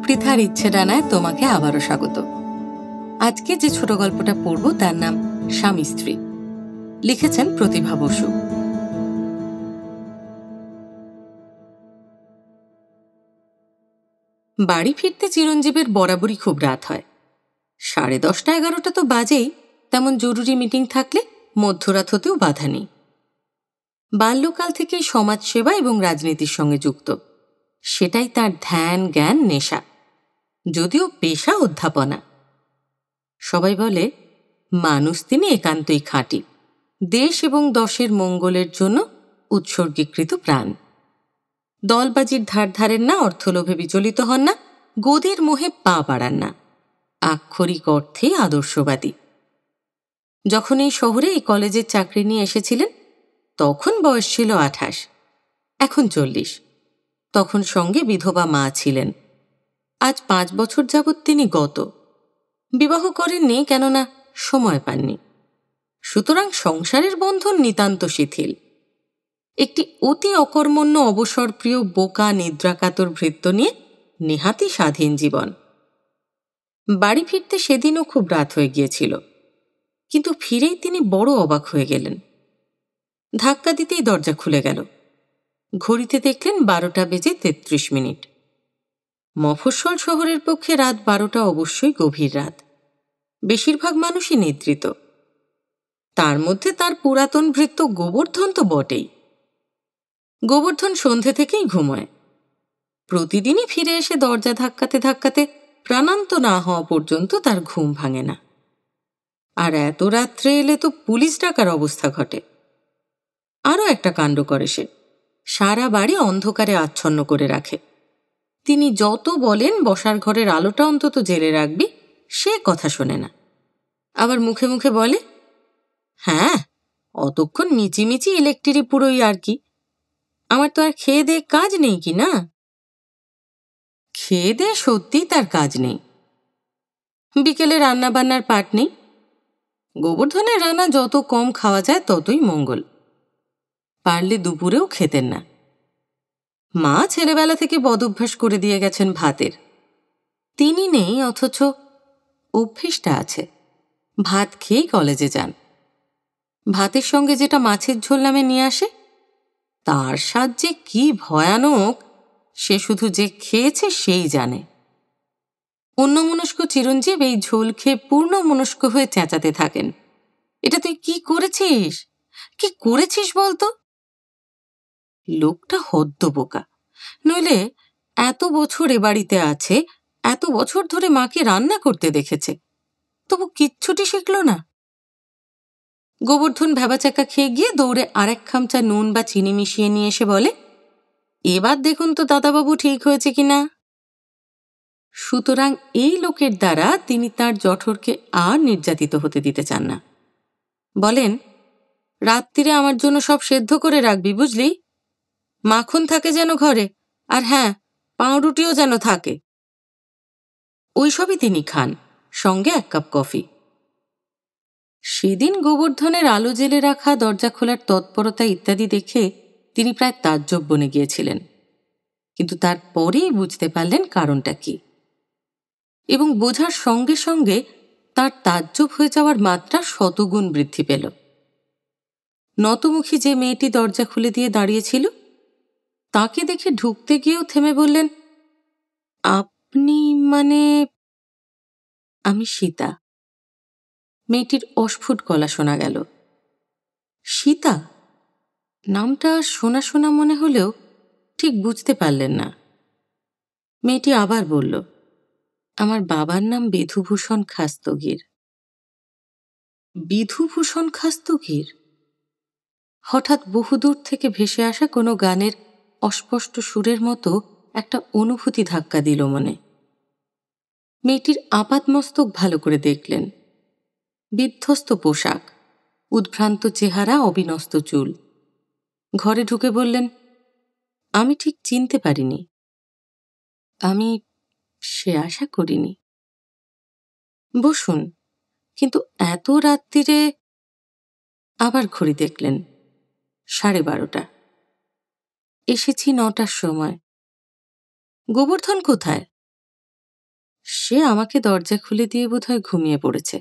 সুপৃথার ইচ্ছে ডানায় তোমাকে আবারও স্বাগত। আজকে যে ছোট গল্পটা পড়ব তার নাম স্বামী স্ত্রী। লিখেছেন প্রতিভা বসু। বাড়ি ফিরতে চিরঞ্জীবের বরাবরই খুব রাত হয়। 10:30-11টা তো বাজেই, তেমন জরুরি মিটিং থাকলে মধ্যরাত হতেও বাধা নেই। বাল্যকাল থেকেই সমাজসেবা এবং রাজনীতির সঙ্গে যুক্ত, সেটাই তার ধ্যান জ্ঞান নেশা, যদিও পেশা অধ্যাপনা। সবাই বলে মানুষ তিনি একান্তই খাঁটি, দেশ এবং দশের মঙ্গলের জন্য উৎসর্গীকৃত প্রাণ। দলবাজির ধার ধারেন না, অর্থলোভে বিচলিত হন না, গদির মোহে পা বাড়ান না, আক্ষরিক অর্থেই আদর্শবাদী। যখন এই শহরে এই কলেজের চাকরি নিয়ে এসেছিলেন তখন বয়স ছিল 28, এখন 40। তখন সঙ্গে বিধবা মা ছিলেন। আজ 5 বছর যাবৎ তিনি গত। বিবাহ করেননি, কেননা সময় পাননি। সুতরাং সংসারের বন্ধন নিতান্ত শিথিল। একটি অতি অকর্মণ্য অবসরপ্রিয় বোকা নিদ্রাকাতর ভৃত্য নিয়ে নেহাতি স্বাধীন জীবন। বাড়ি ফিরতে সেদিনও খুব রাত হয়ে গিয়েছিল, কিন্তু ফিরেই তিনি বড় অবাক হয়ে গেলেন। ধাক্কা দিতেই দরজা খুলে গেল। ঘড়িতে দেখলেন 12:33। মফস্বল শহরের পক্ষে রাত 12টা অবশ্যই গভীর রাত। বেশিরভাগ মানুষই নিদ্রিত। তার মধ্যে তার পুরাতন ভৃত্য গোবর্ধন তো বটেই। গোবর্ধন সন্ধে থেকেই ঘুমোয়। প্রতিদিনই ফিরে এসে দরজা ধাক্কাতে ধাক্কাতে প্রাণান্ত না হওয়া পর্যন্ত তার ঘুম ভাঙে না। আর এত রাত্রে এলে তো পুলিশ ডাকার অবস্থা ঘটে। আরও একটা কাণ্ড করে সে, সারা বাড়ি অন্ধকারে আচ্ছন্ন করে রাখে। তিনি যত বলেন বসার ঘরের আলোটা অন্তত জেলে রাখবি, সে কথা শোনে না। আবার মুখে মুখে বলে, হ্যাঁ অতক্ষণ মিচিমিচি ইলেকট্রিক পুরোই আর কি, আমার তো আর খেয়ে দেয়ে কাজ নেই কি না। খেয়ে দেয়ে সত্যিই তার কাজ নেই। বিকেলে রান্না বান্নার পাট নেই। গোবর্ধনের রান্না যত কম খাওয়া যায় ততই মঙ্গল। পারলে দুপুরেও খেতেন না। মা ছেলেবেলা থেকে বদভ্যাস করে দিয়ে গেছেন ভাতের। তিনি নেই, অথচ অভ্যেসটা আছে। ভাত খেয়েই কলেজে যান। ভাতের সঙ্গে যেটা মাছের ঝোল নামে নিয়ে আসে, তার স্বাদ যে কি ভয়ানক সে শুধু যে খেয়েছে সেই জানে। অন্যমনস্ক চিরঞ্জীব এই ঝোল খেয়ে পূর্ণ মনস্ক হয়ে চেঁচাতে থাকেন, এটা তুই কি করেছিস, কি করেছিস বলতো। লোকটা হদ্দবোকা, নইলে এত বছর এ বাড়িতে আছে, এত বছর ধরে মাকে রান্না করতে দেখেছে, তবু কিচ্ছুটি শিখল না। গোবর্ধন ভেবাচাকা খেয়ে গিয়ে দৌড়ে আরেক খামচা নুন বা চিনি মিশিয়ে নিয়ে এসে বলে, এবার দেখুন তো দাদাবাবু ঠিক হয়েছে কিনা। সুতরাং এই লোকের দ্বারা তিনি তার জঠরকে আর নির্যাতিত হতে দিতে চান না। বলেন, রাত্রিরে আমার জন্য সব সেদ্ধ করে রাখবি, বুঝলি? মাখন থাকে যেন ঘরে, আর হ্যাঁ, পাউরুটিও যেন থাকে। ওইসবই তিনি খান, সঙ্গে 1 কাপ কফি। সেদিন গোবর্ধনের আলো জেলে রাখা, দরজা খোলার তৎপরতা ইত্যাদি দেখে তিনি প্রায় তাজ্জব বনে গিয়েছিলেন, কিন্তু তারপরেই বুঝতে পারলেন কারণটা কি, এবং বোঝার সঙ্গে সঙ্গে তার তাজ্জব হয়ে যাওয়ার মাত্রা শতগুণ বৃদ্ধি পেল। নতমুখী যে মেয়েটি দরজা খুলে দিয়ে দাঁড়িয়েছিল, তাকে দেখে ঢুকতে গিয়েও থেমে বললেন, আপনি মানে? আমি সীতা। মেয়েটির অস্ফুট গলা শোনা গেল। সীতা নামটা শোনা শোনা মনে হলেও ঠিক বুঝতে পারলেন না। মেয়েটি আবার বলল, আমার বাবার নাম বিধুভূষণ খাস্তগীর। বিধুভূষণ খাস্তগীর? হঠাৎ বহুদূর থেকে ভেসে আসা কোনো গানের অস্পষ্ট সুরের মতো একটা অনুভূতি ধাক্কা দিল মনে। মেয়েটির আপাতমস্তক ভালো করে দেখলেন। বিধ্বস্ত পোশাক, উদ্ভ্রান্ত চেহারা, অবিনস্ত চুল। ঘরে ঢুকে বললেন, আমি ঠিক চিনতে পারিনি। আমি সে আশা করিনি। বসুন, কিন্তু এত রাত্রিরে? আবার ঘড়ি দেখলেন, 12:30। এসেছি 9টার সময়। গোবর্ধন কোথায়? সে আমাকে দরজা খুলে দিয়ে বোধহয় ঘুমিয়ে পড়েছে।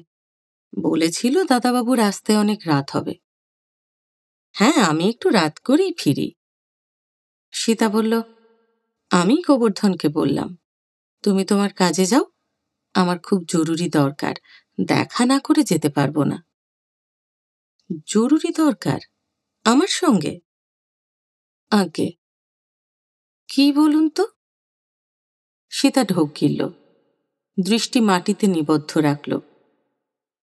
বলেছিল দাদাবাবুর আসতে অনেক রাত হবে। হ্যাঁ, আমি একটু রাত করেই ফিরি। সীতা বলল, আমি গোবর্ধনকে বললাম, তুমি তোমার কাজে যাও, আমার খুব জরুরি দরকার, দেখা না করে যেতে পারবো না। জরুরি দরকার? আমার সঙ্গে? আজ্ঞে। কি বলুন তো? সীতা ঢোক গিলল, দৃষ্টি মাটিতে নিবদ্ধ রাখল।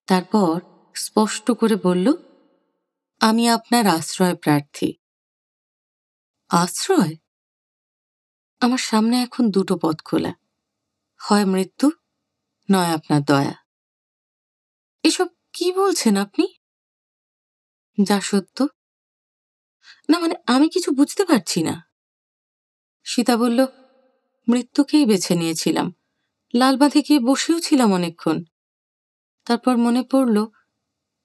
তারপর স্পষ্ট করে বলল, আমি আপনার আশ্রয় প্রার্থী। আশ্রয়? আমার সামনে এখন দুটো পথ খোলা, হয় মৃত্যু, নয় আপনার দয়া। এসব কি বলছেন আপনি? যা সত্য। না মানে আমি কিছু বুঝতে পারছি না। সীতা বলল, মৃত্যুকেই বেছে নিয়েছিলাম, লালবাঁধে গিয়ে বসেও ছিলাম অনেকক্ষণ। তারপর মনে পড়ল,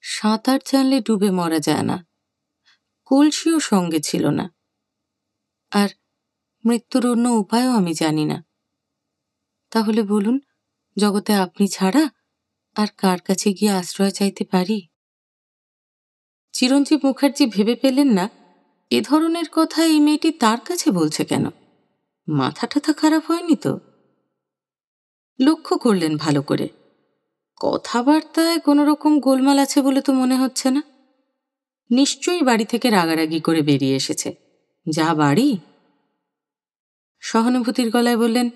সাঁতার জানলে ডুবে মরা যায় না, কলসিও সঙ্গে ছিল না, আর মৃত্যুর অন্য উপায়ও আমি জানি না। তাহলে বলুন, জগতে আপনি ছাড়া আর কার কাছে গিয়ে আশ্রয় চাইতে পারি? চিরঞ্জীব মুখার্জি ভেবে পেলেন না এ ধরনের কথা এই মেয়েটি তার কাছে বলছে কেন। মাথা টাথা খারাপ হয়নি তো? লক্ষ্য করলেন ভালো করে, কথাবার্তায় কোনো রকম গোলমাল আছে বলে তো মনে হচ্ছে না। নিশ্চয়ই বাড়ি থেকে রাগারাগি করে বেরিয়ে এসেছে। যা বাড়ি। সহানুভূতির গলায় বললেন,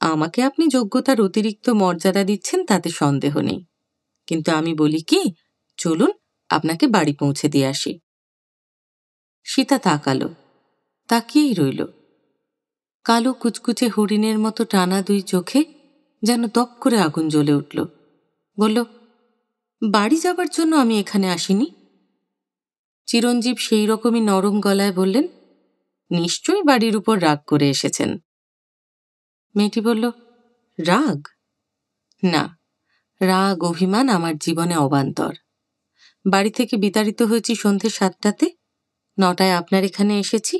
আমাকে আপনি যোগ্যতার অতিরিক্ত মর্যাদা দিচ্ছেন তাতে সন্দেহ নেই, কিন্তু আমি বলি কি, চলুন আপনাকে বাড়ি পৌঁছে দিয়ে আসি। সীতা তাকালো, তাকিয়েই রইল। কালো কুচকুচে হরিণের মতো টানা দুই চোখে যেন দপ করে আগুন জ্বলে উঠল। বলল, বাড়ি যাবার জন্য আমি এখানে আসিনি। চিরঞ্জীব সেই রকমই নরম গলায় বললেন, নিশ্চয়ই বাড়ির উপর রাগ করে এসেছেন। মেয়েটি বলল, রাগ? না, রাগ অভিমান আমার জীবনে অবান্তর। বাড়ি থেকে বিতাড়িত হয়েছি সন্ধে 7টাতে, 9টায় আপনার এখানে এসেছি,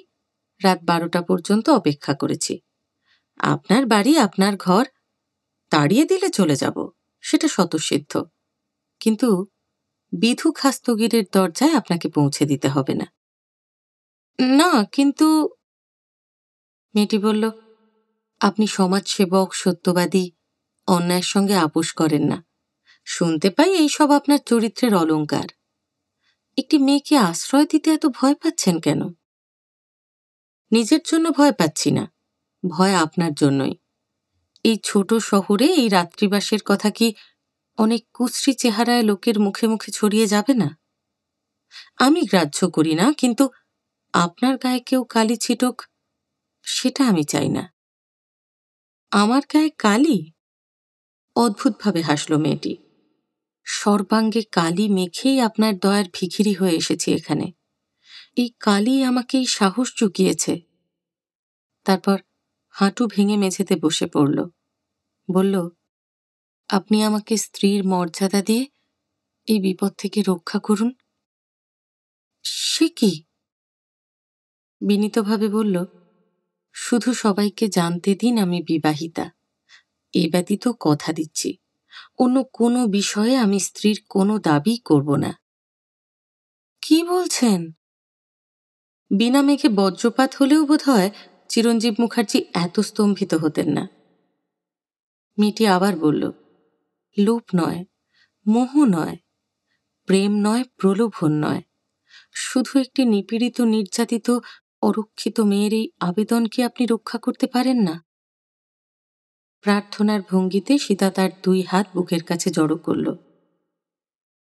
রাত 12টা পর্যন্ত অপেক্ষা করেছি। আপনার বাড়ি, আপনার ঘর, তাড়িয়ে দিলে চলে যাব, সেটা স্বতঃসিদ্ধ, কিন্তু বিধু খাস্তগিরের দরজায় আপনাকে পৌঁছে দিতে হবে না। না কিন্তু, মেয়েটি বলল, আপনি সমাজসেবক, সত্যবাদী, অন্যায়ের সঙ্গে আপোষ করেন না। শুনতে পাই এইসব আপনার চরিত্রের অলংকার। একটি মেয়েকে আশ্রয় দিতে এত ভয় পাচ্ছেন কেন? নিজের জন্য ভয় পাচ্ছি না, ভয় আপনার জন্যই। এই ছোট শহরে এই রাত্রিবাসের কথা কি অনেক কুশ্রী চেহারায় লোকের মুখে মুখে ছড়িয়ে যাবে না? আমি গ্রাহ্য করি না, কিন্তু আপনার গায়ে কেউ কালি ছিটক, সেটা আমি চাই না। আমার গায়ে কালি? অদ্ভুতভাবে হাসল মেয়েটি। সর্বাঙ্গে কালি মেখেই আপনার দয়ার ভিখিরি হয়ে এসেছি এখানে। এই কালি আমাকে এই সাহস জুগিয়েছে। তারপর হাঁটু ভেঙে মেঝেতে বসে পড়ল। বলল, আপনি আমাকে স্ত্রীর মর্যাদা দিয়ে এই বিপদ থেকে রক্ষা করুন। সে কি? বিনীতভাবে বলল, শুধু সবাইকে জানতে দিন আমি বিবাহিতা। এ ব্যতীত কথা দিচ্ছি, অন্য কোনো বিষয়ে আমি স্ত্রীর কোনো দাবি করব না। কি বলছেন? বিনা মেঘে বজ্রপাত হলেও বোধহয় চিরঞ্জীব মুখার্জি এত স্তম্ভিত হতেন না। মেয়েটি আবার বলল, লোভ নয়, মোহ নয়, প্রেম নয়, প্রলোভন নয়, শুধু একটি নিপীড়িত, নির্যাতিত, অরক্ষিত মেয়ের এই আবেদন কি আপনি রক্ষা করতে পারেন না? প্রার্থনার ভঙ্গিতে সীতা তার 2 হাত বুকের কাছে জড়ো করল।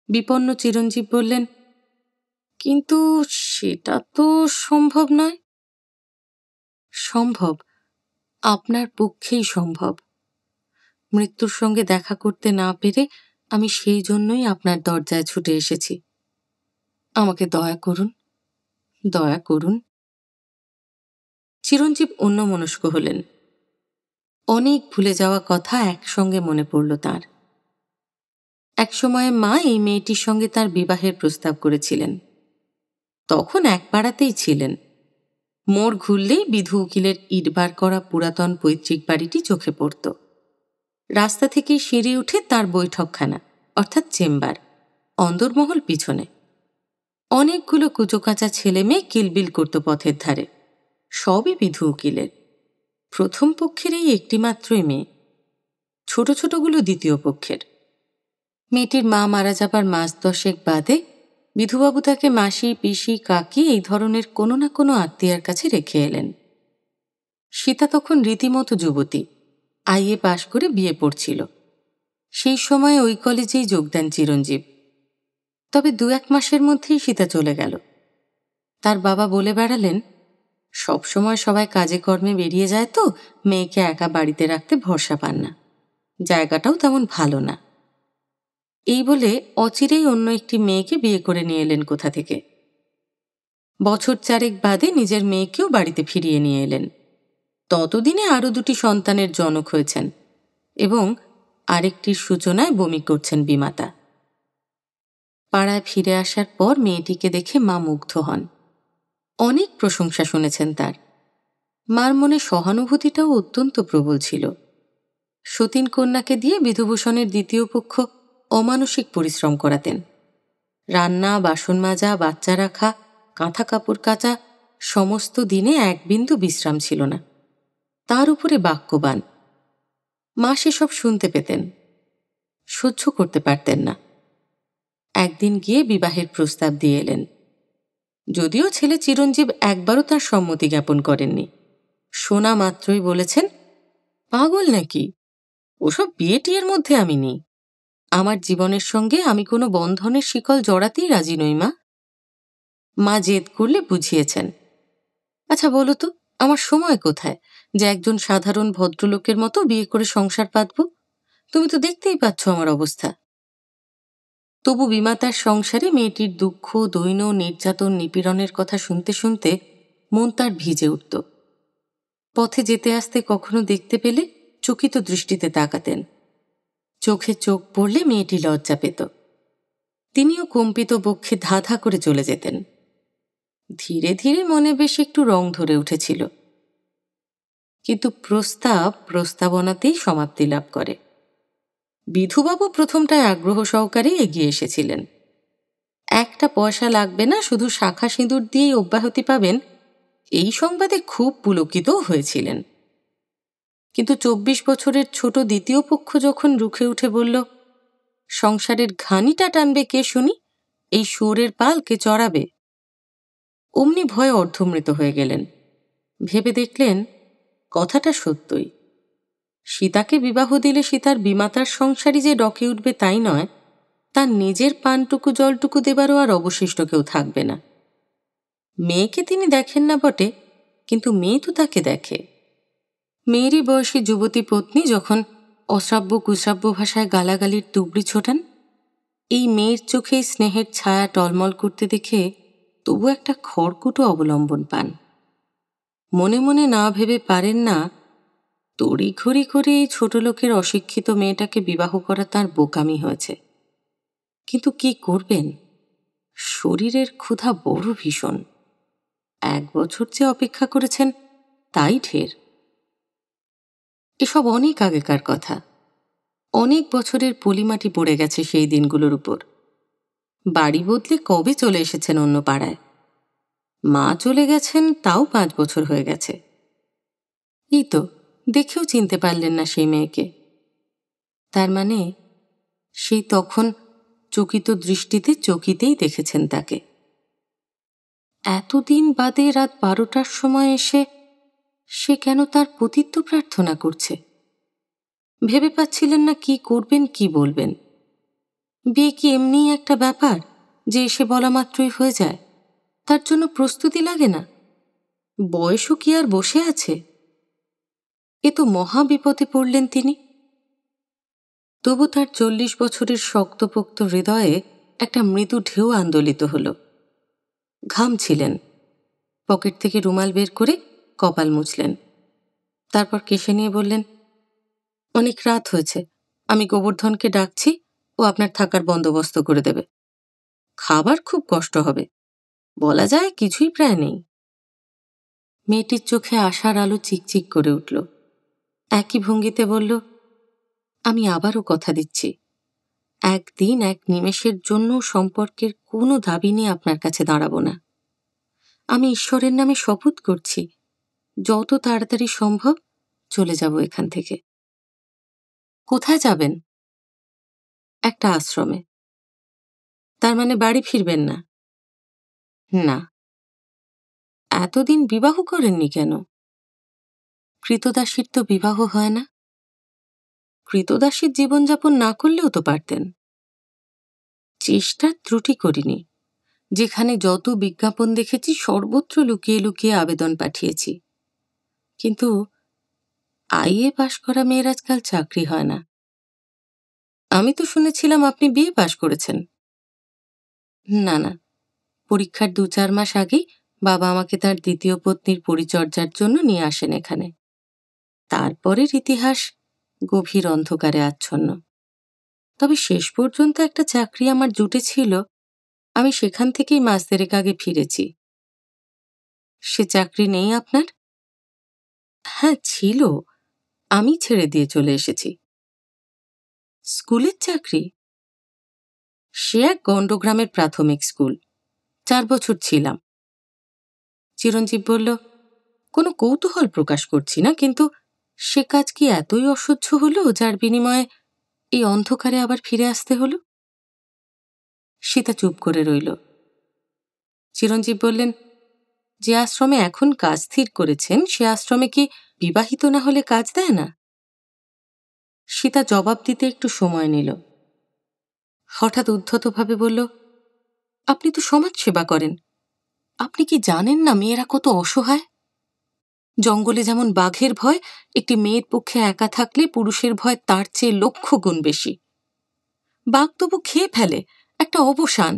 বিপন্ন চিরঞ্জীব বললেন, কিন্তু সেটা তো সম্ভব নয়। সম্ভব, আপনার পক্ষেই সম্ভব। মৃত্যুর সঙ্গে দেখা করতে না পেরে আমি সেই জন্যই আপনার দরজায় ছুটে এসেছি। আমাকে দয়া করুন, দয়া করুন। চিরঞ্জীব অন্যমনস্ক হলেন। অনেক ভুলে যাওয়া কথা একসঙ্গে মনে পড়ল তাঁর। একসময় মা এই মেয়েটির সঙ্গে তার বিবাহের প্রস্তাব করেছিলেন। তখন এক পাড়াতেই ছিলেন। মোড় ঘুরলেই বিধু উকিলের ইটবার করা পুরাতন পৈতৃক বাড়িটি চোখে পড়ত। রাস্তা থেকেই সিঁড়ি উঠে তার বৈঠকখানা অর্থাৎ চেম্বার, অন্দরমহল পিছনে। অনেকগুলো কুচোকাঁচা ছেলে মেয়ে কিলবিল করত পথের ধারে, সবই বিধু উকিলের। প্রথম পক্ষের এই একটি মাত্রই মেয়ে, ছোট ছোটগুলো দ্বিতীয় পক্ষের। মেয়েটির মা মারা যাবার মাস 10 বাদে বিধুবাবু তাকে মাসি, পিসি, কাকি এই ধরনের কোনো না কোনো আত্মীয়ার কাছে রেখে এলেন। সীতা তখন রীতিমতো যুবতী, আইএ পাশ করে বিয়ে পড়ছিল। সেই সময় ওই কলেজেই যোগ দেন চিরঞ্জীব। তবে 2-1 মাসের মধ্যেই সীতা চলে গেল। তার বাবা বলে বেড়ালেন, সবসময় সবাই কাজে কর্মে বেরিয়ে যায় তো মেয়েকে একা বাড়িতে রাখতে ভরসা পান না, জায়গাটাও তেমন ভালো না। এই বলে অচিরেই অন্য একটি মেয়েকে বিয়ে করে নিয়ে এলেন কোথা থেকে। বছর 4 বাদে নিজের মেয়েকেও বাড়িতে ফিরিয়ে নিয়ে এলেন। ততদিনে আরও 2টি সন্তানের জনক হয়েছেন এবং আরেকটির সূচনায় বমি করছেন বিমাতা। পাড়ায় ফিরে আসার পর মেয়েটিকে দেখে মা মুগ্ধ হন। অনেক প্রশংসা শুনেছেন তার। মার মনে সহানুভূতিটাও অত্যন্ত প্রবল ছিল। সতীন কন্যাকে দিয়ে বিধুভূষণের দ্বিতীয় পক্ষ অমানসিক পরিশ্রম করাতেন। রান্না, বাসন মাজা, বাচ্চা রাখা, কাঁথা কাপড় কাচা, সমস্ত দিনে এক বিন্দু বিশ্রাম ছিল না। তার উপরে বাক্যবান। মা সেসব শুনতে পেতেন, সহ্য করতে পারতেন না। একদিন গিয়ে বিবাহের প্রস্তাব দিয়ে এলেন। যদিও ছেলে চিরঞ্জীব একবারও তার সম্মতি জ্ঞাপন করেননি। শোনা মাত্রই বলেছেন, পাগল নাকি, ওসব বিয়ে টিয়ের মধ্যে আমি নেই। আমার জীবনের সঙ্গে আমি কোনো বন্ধনের শিকল জড়াতেই রাজি নই মা। মা জেদ করলে বুঝিয়েছেন, আচ্ছা বলো তো, আমার সময় কোথায় যে একজন সাধারণ ভদ্রলোকের মতো বিয়ে করে সংসার পাতব? তুমি তো দেখতেই পাচ্ছ আমার অবস্থা। তবু বিমাতার সংসারে মেয়েটির দুঃখ, দৈন্য, নির্যাতন, নিপীড়নের কথা শুনতে শুনতে মন তার ভিজে উঠত। পথে যেতে আসতে কখনো দেখতে পেলে চকিত দৃষ্টিতে তাকাতেন। চোখে চোখ পড়লে মেয়েটি লজ্জা পেত। তিনিও কম্পিত বক্ষে ধা ধা করে চলে যেতেন। ধীরে ধীরে মনে বেশ একটু রং ধরে উঠেছিল, কিন্তু প্রস্তাবনাতেই সমাপ্তি লাভ করে। বিধুবাবু প্রথমটায় আগ্রহ সহকারে এগিয়ে এসেছিলেন। 1 পয়সা লাগবে না, শুধু শাখা সিঁদুর দিয়েই অব্যাহতি পাবেন, এই সংবাদে খুব পুলকিতও হয়েছিলেন। কিন্তু 24 বছরের ছোট দ্বিতীয় পক্ষ যখন রুখে উঠে বলল, সংসারের ঘানিটা টানবে কে শুনি, এই শুয়োরের পাল কে চড়াবে, অমনি ভয়ে অর্ধমৃত হয়ে গেলেন। ভেবে দেখলেন কথাটা সত্যই। সীতাকে বিবাহ দিলে সীতার বিমাতার সংসারই যে ডকে উঠবে তাই নয়, তার নিজের পানটুকু জলটুকু দেবারও আর অবশিষ্ট কেউ থাকবে না। মেয়েকে তিনি দেখেন না বটে, কিন্তু মেয়ে তো তাকে দেখে। মেয়েরই বয়সী যুবতী পত্নী যখন অশ্রাব্য কুশ্রাব্য ভাষায় গালাগালির তুবড়ি ছোটান, এই মেয়ের চোখে স্নেহের ছায়া টলমল করতে দেখে তবু একটা খড়কুটো অবলম্বন পান। মনে মনে না ভেবে পারেন না, তড়িঘড়ি করে এই ছোট লোকের অশিক্ষিত মেয়েটাকে বিবাহ করা তার বোকামি হয়েছে। কিন্তু কি করবেন, শরীরের ক্ষুধা বড় ভীষণ। 1 বছর যে অপেক্ষা করেছেন তাই ঢের। এসব অনেক আগেকার কথা। অনেক বছরের পলিমাটি পড়ে গেছে সেই দিনগুলোর উপর। বাড়ি বদলে কবে চলে এসেছেন অন্য পাড়ায়। মা চলে গেছেন তাও 5 বছর হয়ে গেছে। এই তো দেখেও চিনতে পারলেন না সেই মেয়েকে। তার মানে সেই তখন চকিত দৃষ্টিতে চকিতেই দেখেছেন তাকে। এতদিন বাদে রাত 12টার সময় এসে সে কেন তার পতিত্ব প্রার্থনা করছে? ভেবে পাচ্ছিলেন না কি করবেন, কি বলবেন। বিয়ে কি এমনিই একটা ব্যাপার যে এসে বলা মাত্রই হয়ে যায়? তার জন্য প্রস্তুতি লাগে না? বয়সও কি আর বসে আছে? এ তো মহা বিপদে পড়লেন তিনি। তবু তার 40 বছরের শক্তপোক্ত হৃদয়ে একটা মৃদু ঢেউ আন্দোলিত হল। ঘামছিলেন। পকেট থেকে রুমাল বের করে কপাল মুছলেন। তারপর কেশে নিয়ে বললেন, অনেক রাত হয়েছে, আমি গোবর্ধনকে ডাকছি, ও আপনার থাকার বন্দোবস্ত করে দেবে। খাবার খুব কষ্ট হবে, বলা যায় কিছুই প্রায় নেই। মেয়েটির চোখে আশার আলো চিকচিক করে উঠল। একই ভঙ্গিতে বলল, আমি আবারও কথা দিচ্ছি, একদিন এক নিমেষের জন্য সম্পর্কের কোনো দাবি নিয়ে আপনার কাছে দাঁড়াবো না। আমি ঈশ্বরের নামে শপথ করছি, যত তাড়াতাড়ি সম্ভব চলে যাব এখান থেকে। কোথায় যাবেন? একটা আশ্রমে। তার মানে বাড়ি ফিরবেন না? না। এতদিন বিবাহ করেননি কেন? কৃতদাসীর তো বিবাহ হয় না। কৃতদাসীর জীবনযাপন না করলেও তো পারতেন। চেষ্টার ত্রুটি করিনি। যেখানে যত বিজ্ঞাপন দেখেছি সর্বত্র লুকিয়ে লুকিয়ে আবেদন পাঠিয়েছি। কিন্তু আইএ পাশ করা মেয়ের আজকাল চাকরি হয় না। আমি তো শুনেছিলাম আপনি বিএ পাশ করেছেন। না না, পরীক্ষার ২-৪ মাস আগেই বাবা আমাকে তার দ্বিতীয় পত্নীর পরিচর্যার জন্য নিয়ে আসেন এখানে। তারপরের ইতিহাস গভীর অন্ধকারে আচ্ছন্ন। তবে শেষ পর্যন্ত একটা চাকরি আমার জুটেছিল, আমি সেখান থেকেই মাস দেড়েক আগে ফিরেছি। সে চাকরি নেই আপনার? হ্যাঁ ছিল, আমি ছেড়ে দিয়ে চলে এসেছি। স্কুলের চাকরি? সে এক গণ্ডগ্রামের প্রাথমিক স্কুল, ৪ বছর ছিলাম। চিরঞ্জীব বলল, কোনো কৌতূহল প্রকাশ করছি না, কিন্তু সে কাজ কি এতই অসহ্য হলো যার বিনিময়ে এই অন্ধকারে আবার ফিরে আসতে হলো? সীতা চুপ করে রইল। চিরঞ্জীব বললেন, যে আশ্রমে এখন কাজ স্থির করেছেন সে আশ্রমে কি বিবাহিত না হলে কাজ দেয় না? সীতা জবাব দিতে একটু সময় নিল। হঠাৎ উদ্ধতভাবে বলল, আপনি তো সমাজ সেবা করেন, আপনি কি জানেন না মেয়েরা কত অসহায়? জঙ্গলে যেমন বাঘের ভয়, একটি মেয়ের পক্ষে একা থাকলে পুরুষের ভয় তার চেয়ে লক্ষ গুণ বেশি। বাঘ তবু খেয়ে ফেলে, একটা অবসান,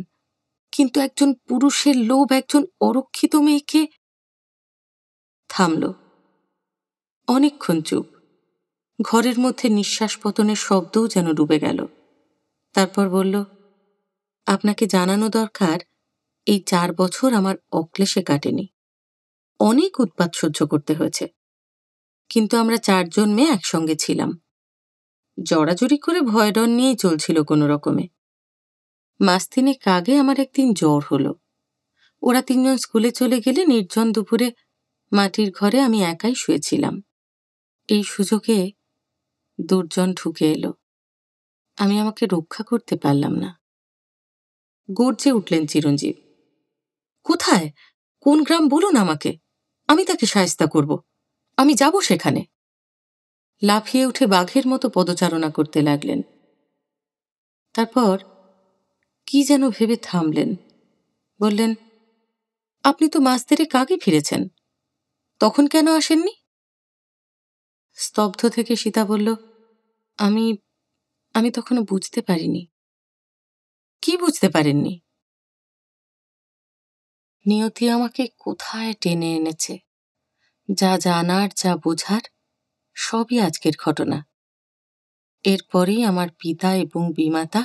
কিন্তু একজন পুরুষের লোভ একজন অরক্ষিত মেয়েকে। থামল। অনেকক্ষণ চুপ। ঘরের মধ্যে নিঃশ্বাস পতনের শব্দও যেন ডুবে গেল। তারপর বলল, আপনাকে জানানো দরকার, এই ৪ বছর আমার অক্লেশে কাটেনি। অনেক উৎপাত সহ্য করতে হয়েছে, কিন্তু আমরা ৪ জন মেয়ে একসঙ্গে ছিলাম। জড়াজড়ি করে ভয়ডর নিয়েই চলছিল কোনো রকমে। মাস ৩ আগে আমার একদিন জ্বর হলো। ওরা ৩ জন স্কুলে চলে গেলে নির্জন দুপুরে মাটির ঘরে আমি একাই শুয়েছিলাম। এই সুযোগে দুর্জন ঢুকে এলো। আমি আমাকে রক্ষা করতে পারলাম না। গর্জে উঠলেন চিরঞ্জীব। কোথায়? কোন গ্রাম বলুন আমাকে, আমি তাকে শায়েস্তা করব। আমি যাব সেখানে। লাফিয়ে উঠে বাঘের মতো পদচারণা করতে লাগলেন। তারপর কি যেন ভেবে থামলেন। বললেন, আপনি তো মাস ৩ আগে ফিরেছেন, তখন কেন আসেননি? স্তব্ধ থেকে সীতা বলল, আমি আমি তখনও বুঝতে পারিনি। কি বুঝতে পারেননি? নিয়তি আমাকে কোথায় টেনে এনেছে। যা জানার যা বোঝার সবই আজকের ঘটনা। এরপরেই আমার পিতা এবং বিমাতা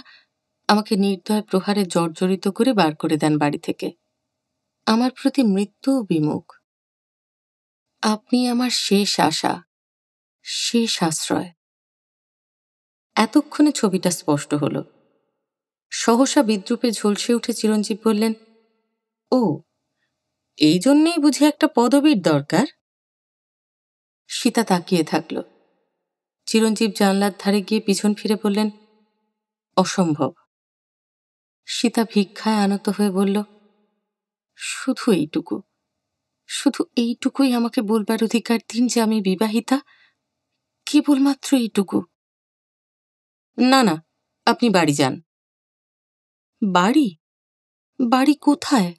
আমাকে নির্দয় প্রহারে জর্জরিত করে বার করে দেন বাড়ি থেকে। আমার প্রতি মৃত্যুও বিমুখ। আপনি আমার শেষ আশা, শেষ আশ্রয়। এতক্ষণে ছবিটা স্পষ্ট হল। সহসা বিদ্রূপে ঝলসে উঠে চিরঞ্জীব বললেন, ও, এই জন্যেই বুঝি একটা পদবীর দরকার? সীতা তাকিয়ে থাকল। চিরঞ্জীব জানলার ধারে গিয়ে পিছন ফিরে বললেন, অসম্ভব। সীতা ভিক্ষায় আনত হয়ে বলল, শুধু এইটুকু, শুধু এইটুকুই আমাকে বলবার অধিকার দিন যে আমি বিবাহিতা, কেবলমাত্র এইটুকু। না না, আপনি বাড়ি যান। বাড়ি? বাড়ি কোথায়?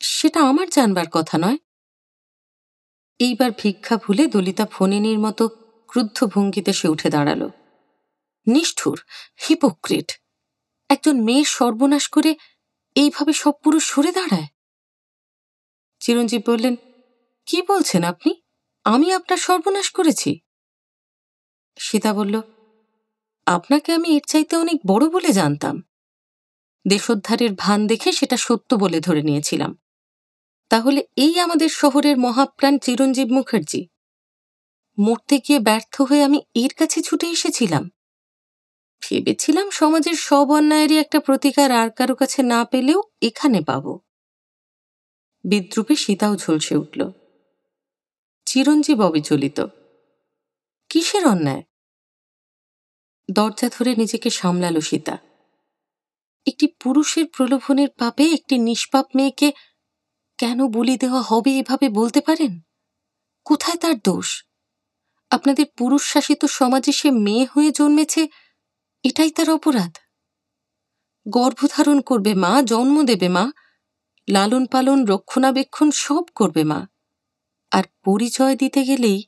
সেটা আমার জানবার কথা নয়। এইবার ভিক্ষা ভুলে দলিতা ফণিনীর মতো ক্রুদ্ধ ভঙ্গিতে সে উঠে দাঁড়াল। নিষ্ঠুর, হিপোক্রিট! একজন মেয়ের সর্বনাশ করে এইভাবে সব পুরুষ সরে দাঁড়ায়? চিরঞ্জীব বললেন, কি বলছেন আপনি? আমি আপনার সর্বনাশ করেছি? সীতা বলল, আপনাকে আমি এর চাইতে অনেক বড় বলে জানতাম। দেশোদ্ধারের ভান দেখে সেটা সত্য বলে ধরে নিয়েছিলাম। তাহলে এই আমাদের শহরের মহাপ্রাণ চিরঞ্জীব মুখার্জি? মরতে গিয়ে ব্যর্থ হয়ে আমি এর কাছে ছুটে এসেছিলাম। ভেবেছিলাম সমাজের সব অন্যায়েরই একটা প্রতিকার আর কারো কাছে না পেলেও এখানে পাব। বিদ্রুপে সীতাও ঝলসে উঠল। চিরঞ্জীব অবিচলিত। কিসের অন্যায়? দরজা ধরে নিজেকে সামলালো সীতা। একটি পুরুষের প্রলোভনের পাপে একটি নিষ্পাপ মেয়েকে কেন বলি দেওয়া হবে এভাবে বলতে পারেন? কোথায় তার দোষ? আপনাদের পুরুষ শাসিত সমাজে সে মেয়ে হয়ে জন্মেছে, এটাই তার অপরাধ? গর্ভধারণ করবে মা, জন্ম দেবে মা, লালন পালন রক্ষণাবেক্ষণ সব করবে মা, আর পরিচয় দিতে গেলেই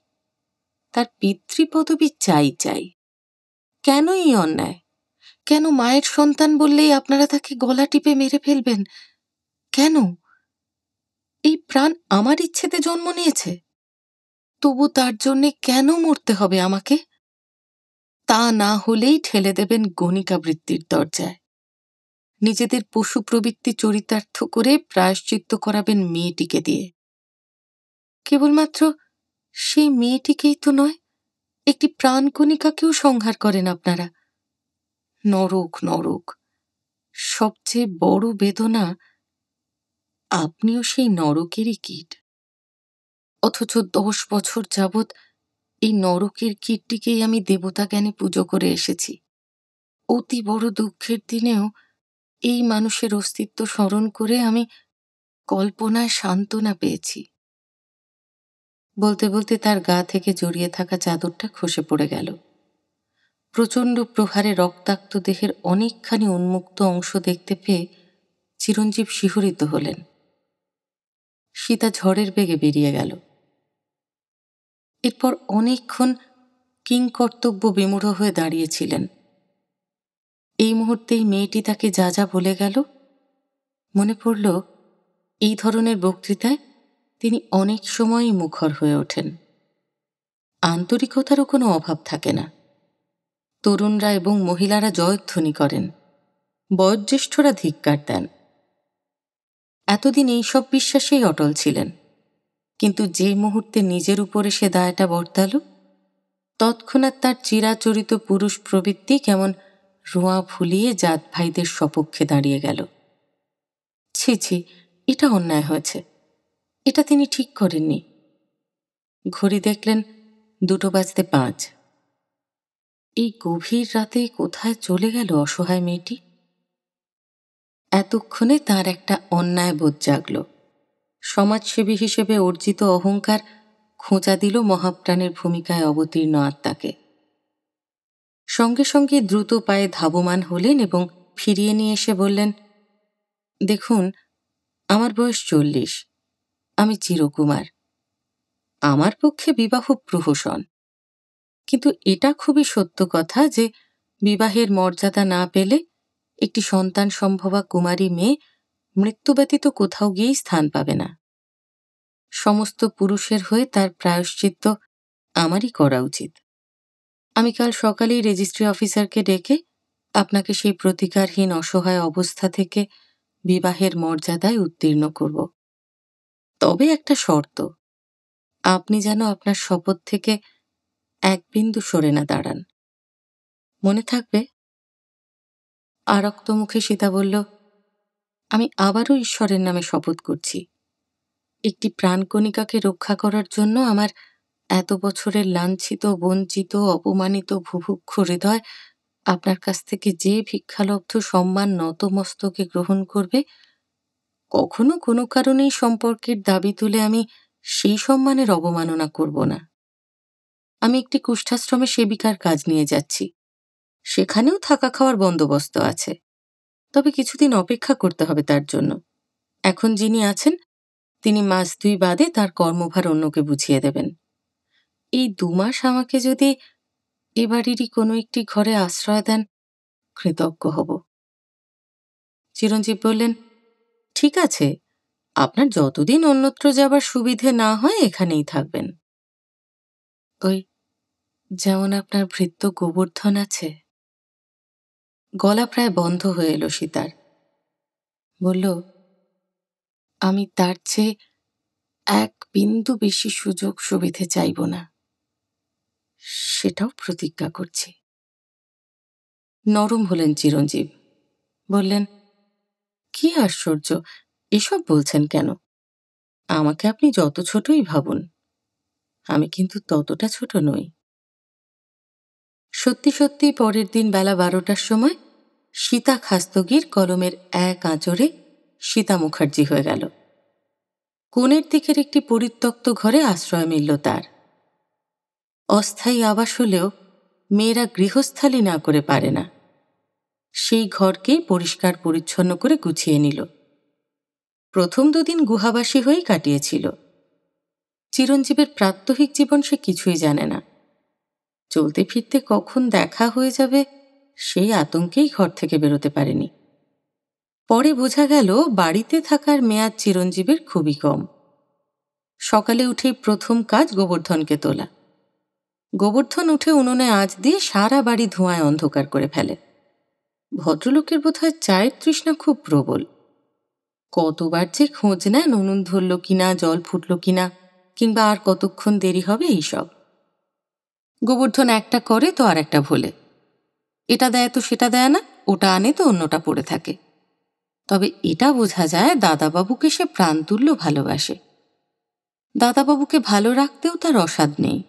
তার পিতৃপদবী চাই চাই। কেন এই অন্যায়? কেন মায়ের সন্তান বললেই আপনারা তাকে গলা টিপে মেরে ফেলবেন? কেন? এই প্রাণ আমার ইচ্ছেতে জন্ম নিয়েছে, তবু তার জন্যে কেন মরতে হবে আমাকে? তা না হলেই ঠেলে দেবেন গণিকাবৃত্তির দরজায়। নিজেদের পশু প্রবৃত্তি চরিতার্থ করে প্রায়শ্চিত্ত করাবেন মেয়েটিকে দিয়ে। কেবলমাত্র সেই মেয়েটিকেই তো নয়, একটি প্রাণকণিকাকেও সংহার করেন আপনারা। নরক, নরক। সবচেয়ে বড় বেদনা, আপনিও সেই নরকেরই কীট। অথচ 10 বছর যাবৎ এই নরকের কীটটিকেই আমি দেবতা জ্ঞানে পুজো করে এসেছি। অতি বড় দুঃখের দিনেও এই মানুষের অস্তিত্ব স্মরণ করে আমি কল্পনায় সান্ত্বনা পেয়েছি। বলতে বলতে তার গা থেকে জড়িয়ে থাকা চাদরটা খসে পড়ে গেল। প্রচণ্ড প্রহারে রক্তাক্ত দেহের অনেকখানি উন্মুক্ত অংশ দেখতে পেয়ে চিরঞ্জীব শিহরিত হলেন। সীতা ঝড়ের বেগে বেরিয়ে গেল। এরপর অনেকক্ষণ কিংকর্তব্য বিমূঢ় হয়ে দাঁড়িয়েছিলেন। এই মুহূর্তেই মেয়েটি তাকে যা যা বলে গেল মনে পড়ল। এই ধরনের বক্তৃতায় তিনি অনেক সময়ই মুখর হয়ে ওঠেন। আন্তরিকতারও কোনো অভাব থাকে না। তরুণরা এবং মহিলারা জয়ধ্বনি করেন, বয়োজ্যেষ্ঠরা ধিক্কার দেন। এতদিন এইসব বিশ্বাসেই অটল ছিলেন, কিন্তু যে মুহূর্তে নিজের উপরে সে দায়টা বর্তাল, তৎক্ষণাৎ তার চিরাচরিত পুরুষ প্রবৃত্তি কেমন রোঁয়া ফুলিয়ে জাত ভাইদের সপক্ষে দাঁড়িয়ে গেল। ছি ছি, এটা অন্যায় হয়েছে, এটা তিনি ঠিক করেননি। ঘড়ি দেখলেন 2:05। এই গভীর রাতে কোথায় চলে গেল অসহায় মেয়েটি? এতক্ষণে তার একটা অন্যায় বোধ জাগল। সমাজসেবী হিসেবে অর্জিত অহংকার খোঁচা দিল মহাপ্রাণের ভূমিকায় অবতীর্ণ আত্মাকে। সঙ্গে সঙ্গে দ্রুত পায়ে ধাবমান হলেন এবং ফিরিয়ে নিয়ে এসে বললেন, দেখুন, আমার বয়স 40, আমি চিরকুমার। আমার পক্ষে বিবাহ প্রহসন, কিন্তু এটা খুবই সত্য কথা যে বিবাহের মর্যাদা না পেলে একটি সন্তান সম্ভবা কুমারী মেয়ে মৃত্যু ব্যতীত কোথাও গিয়েই স্থান পাবে না। সমস্ত পুরুষের হয়ে তার প্রায়শ্চিত্ত আমারই করা উচিত। আমি কাল সকালেই রেজিস্ট্রি অফিসারকে ডেকে আপনাকে সেই প্রতিকারহীন অসহায় অবস্থা থেকে বিবাহের মর্যাদায় উত্তীর্ণ করব। তবে একটা শর্ত, আপনি যেন আপনার শপথ থেকে এক বিন্দু সরে না দাঁড়ান। মনে থাকবে? আরক্ত মুখে সীতা বলল, আমি আবারও ঈশ্বরের নামে শপথ করছি। একটি প্রাণকণিকাকে রক্ষা করার জন্য আমার এত বছরের লাঞ্ছিত, বঞ্চিত, অপমানিত ভুভুক্ষ হৃদয় আপনার কাছ থেকে যে ভিক্ষালব্ধ সম্মান নতমস্তকে গ্রহণ করবে, কখনো কোনো কারণেই সম্পর্কের দাবি তুলে আমি সেই সম্মানের অবমাননা করব না। আমি একটি কুষ্ঠাশ্রমে সেবিকার কাজ নিয়ে যাচ্ছি, সেখানেও থাকা খাওয়ার বন্দোবস্ত আছে, তবে কিছুদিন অপেক্ষা করতে হবে তার জন্য। এখন যিনি আছেন তিনি 1 মাস 2 বাদে তার কর্মভার অন্যকে বুঝিয়ে দেবেন। এই 2 মাস আমাকে যদি এ বাড়িরই কোনো একটি ঘরে আশ্রয় দেন, কৃতজ্ঞ হব। চিরঞ্জীব বললেন, ঠিক আছে, আপনার যতদিন অন্যত্র যাবার সুবিধে না হয় এখানেই থাকবেন। ওই যেমন আপনার ভৃত্য গোবর্ধন আছে। গলা প্রায় বন্ধ হয়ে এলো সীতার। বলল, আমি তার চেয়ে এক বিন্দু বেশি সুযোগ সুবিধে চাইব না। সেটাও প্রতিজ্ঞা করছি। নরম হলেন চিরঞ্জীব। বললেন, কি আশ্চর্য, এসব বলছেন কেন? আমাকে আপনি যত ছোটই ভাবুন, আমি কিন্তু ততটা ছোট নই। সত্যি সত্যি পরের দিন বেলা 12টার সময় সীতা খাস্তগির কলমের এক আঁচড়ে সীতা মুখার্জি হয়ে গেল। কোণের দিকের একটি পরিত্যক্ত ঘরে আশ্রয় মিলল তার। অস্থায়ী আবাস হলেও মেয়েরা গৃহস্থালী না করে পারে না। সেই ঘরকেই পরিষ্কার পরিচ্ছন্ন করে গুছিয়ে নিল। প্রথম দুদিন গুহাবাসী হয়েই কাটিয়েছিল। চিরঞ্জীবের প্রাত্যহিক জীবন সে কিছুই জানে না। চলতে ফিরতে কখন দেখা হয়ে যাবে সেই আতঙ্কেই ঘর থেকে বেরোতে পারেনি। পরে বোঝা গেল বাড়িতে থাকার মেয়াদ চিরঞ্জীবের খুবই কম। সকালে উঠেই প্রথম কাজ গোবর্ধনকে তোলা। গোবর্ধন উঠে উনুনে আঁচ দিয়ে সারা বাড়ি ধোঁয়ায় অন্ধকার করে ফেলে। ভদ্রলোকের বোধহয় চায়ের তৃষ্ণা খুব প্রবল। কতবার যে খোঁজ নেন উনুন ধরল কিনা, জল ফুটল কিনা, কিংবা আর কতক্ষণ দেরি হবে এইসব। গোবর্ধন একটা করে তো আর একটা ভোলে। এটা দেয় তো সেটা দেয় না, ওটা আনে তো অন্যটা পড়ে থাকে। তবে এটা বোঝা যায় দাদাবাবুকে সে প্রাণতুল্য ভালোবাসে। দাদাবাবুকে ভালো রাখতেও তার অসাধ নেই,